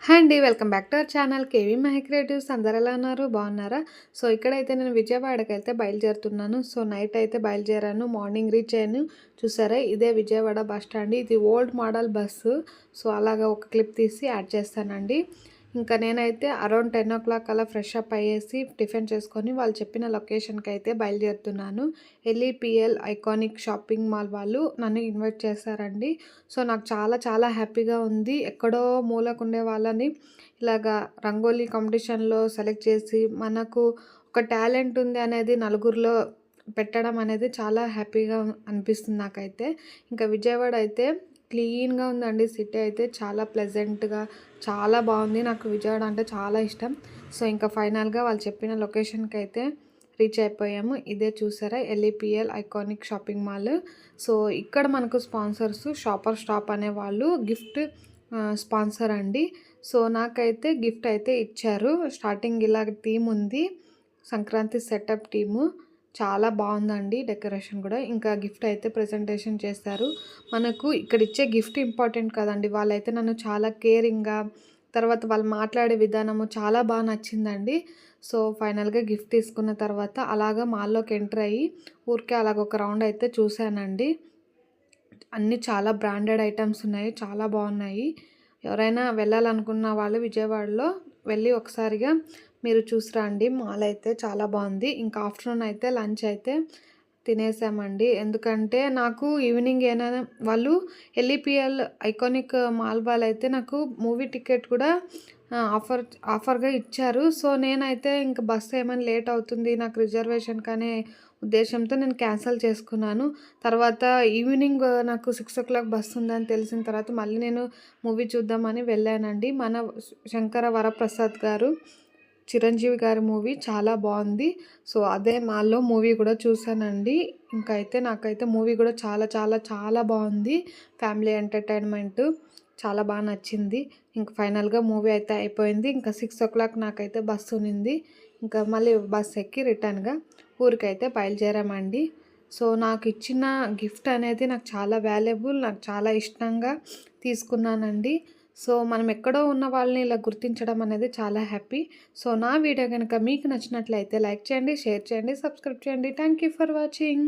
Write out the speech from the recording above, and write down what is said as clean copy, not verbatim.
Hi అండి. Welcome back to our channel KV Mahi creatives. అందరు ఎలా ఉన్నారు? బాగున్నారా? సో ఇక్కడైతే నేను విజయవాడకైతే బయలుదేరుతున్నాను. సో నైట్ అయితే బయలుదేరాను. మార్నింగ్ రీచ్ అయ్యాను. చూసారా, ఇదే విజయవాడ బస్ స్టాండ్. ఇది ఓల్డ్ మోడల్ బస్సు. సో అలాగా ఒక క్లిప్ తీసి యాడ్ చేస్తానండి. ఇంకా నేనైతే అరౌండ్ 10 o'clock అలా ఫ్రెష్ అప్ అయ్యేసి టిఫిన్ చేసుకొని వాళ్ళు చెప్పిన లొకేషన్కి అయితే బయలుదేరుతున్నాను. ఎల్ఈపిఎల్ ఐకానిక్ షాపింగ్ మాల్ వాళ్ళు నన్ను ఇన్వైట్ చేశారండి. సో నాకు చాలా చాలా హ్యాపీగా ఉంది. ఎక్కడో మూలకుండే వాళ్ళని ఇలాగా రంగోలీ కాంపిటీషన్లో సెలెక్ట్ చేసి మనకు ఒక టాలెంట్ ఉంది అనేది నలుగురిలో పెట్టడం అనేది చాలా హ్యాపీగా అనిపిస్తుంది నాకైతే. ఇంకా విజయవాడ అయితే క్లీన్‌గా ఉందండి. సిటీ అయితే చాలా ప్లెజెంట్‌గా చాలా బాగుంది. నాకు విజయవాడ అంటే చాలా ఇష్టం. సో ఇంకా ఫైనల్‌గా వాళ్ళు చెప్పిన లొకేషన్‌కి అయితే రీచ్ అయిపోయాము. ఇదే చూసారా, LEPL iconic shopping mall. So ఇక్కడ మనకు స్పాన్సర్స్ షాపర్ స్టాప్ అనేవాళ్ళు గిఫ్ట్ స్పాన్సర్ అండి. సో నాకైతే గిఫ్ట్ అయితే ఇచ్చారు. స్టార్టింగ్ ఇలాగ థీమ్ ఉంది. Sankranti setup team. చాలా బాగుందండి డెకరేషన్ కూడా. ఇంకా గిఫ్ట్ అయితే ప్రెజెంటేషన్ చేస్తారు. మనకు ఇక్కడ ఇచ్చే గిఫ్ట్ ఇంపార్టెంట్ కదండి. వాళ్ళైతే నన్ను చాలా కేరింగ్‌గా, తర్వాత వాళ్ళు మాట్లాడే విధానము చాలా బాగా నచ్చిందండి. సో ఫైనల్‌గా గిఫ్ట్ తీసుకున్న తర్వాత అలాగా మాల్లోకి ఎంటర్ అయ్యి ఊరికే అలాగ ఒక రౌండ్ అయితే చూశానండి. అన్నీ చాలా బ్రాండెడ్ ఐటమ్స్ ఉన్నాయి. చాలా బాగున్నాయి. ఎవరైనా వెళ్ళాలనుకున్న వాళ్ళు విజయవాడలో వెళ్ళి ఒకసారిగా మీరు చూసి రండి. మాల్ అయితే చాలా బాగుంది. ఇంకా ఆఫ్టర్నూన్ అయితే లంచ్ అయితే తినేసామండి. ఎందుకంటే నాకు ఈవినింగ్ ఏమైనా వాళ్ళు ఎల్ఈపిఎల్ ఐకానిక్ మాల్ వాళ్ళైతే నాకు మూవీ టికెట్ కూడా ఆఫర్గా ఇచ్చారు. సో నేనైతే ఇంక బస్సు ఏమైనా లేట్ అవుతుంది నాకు రిజర్వేషన్ అనే ఉద్దేశంతో నేను క్యాన్సిల్ చేసుకున్నాను. తర్వాత ఈవినింగ్ నాకు 6 o'clock బస్సు ఉందని తెలిసిన తర్వాత మళ్ళీ నేను మూవీ చూద్దామని వెళ్ళానండి. మన శంకర వరప్రసాద్ గారు, చిరంజీవి గారి మూవీ చాలా బాగుంది. సో అదే మాల్లో మూవీ కూడా చూశానండి. ఇంకా అయితే నాకైతే మూవీ కూడా చాలా చాలా చాలా బాగుంది. ఫ్యామిలీ ఎంటర్టైన్మెంట్ చాలా బాగా నచ్చింది. ఇంక ఫైనల్‌గా మూవీ అయితే అయిపోయింది. ఇంకా 6 o'clock నాకైతే బస్సు ఉన్నింది. ఇంకా మళ్ళీ బస్ ఎక్కి రిటర్న్‌గా ఊరికైతే బయలుదేరామండి. సో నాకు ఇచ్చిన గిఫ్ట్ అనేది నాకు చాలా వాల్యుబుల్. నాకు చాలా ఇష్టంగా తీసుకున్నానండి. సో మనం ఎక్కడో ఉన్న వాళ్ళని ఇలా గుర్తించడం అనేది చాలా హ్యాపీ. సో నా వీడియో కనుక మీకు నచ్చినట్లయితే లైక్ చేయండి, షేర్ చేయండి, సబ్స్క్రైబ్ చేయండి. Thank you for watching.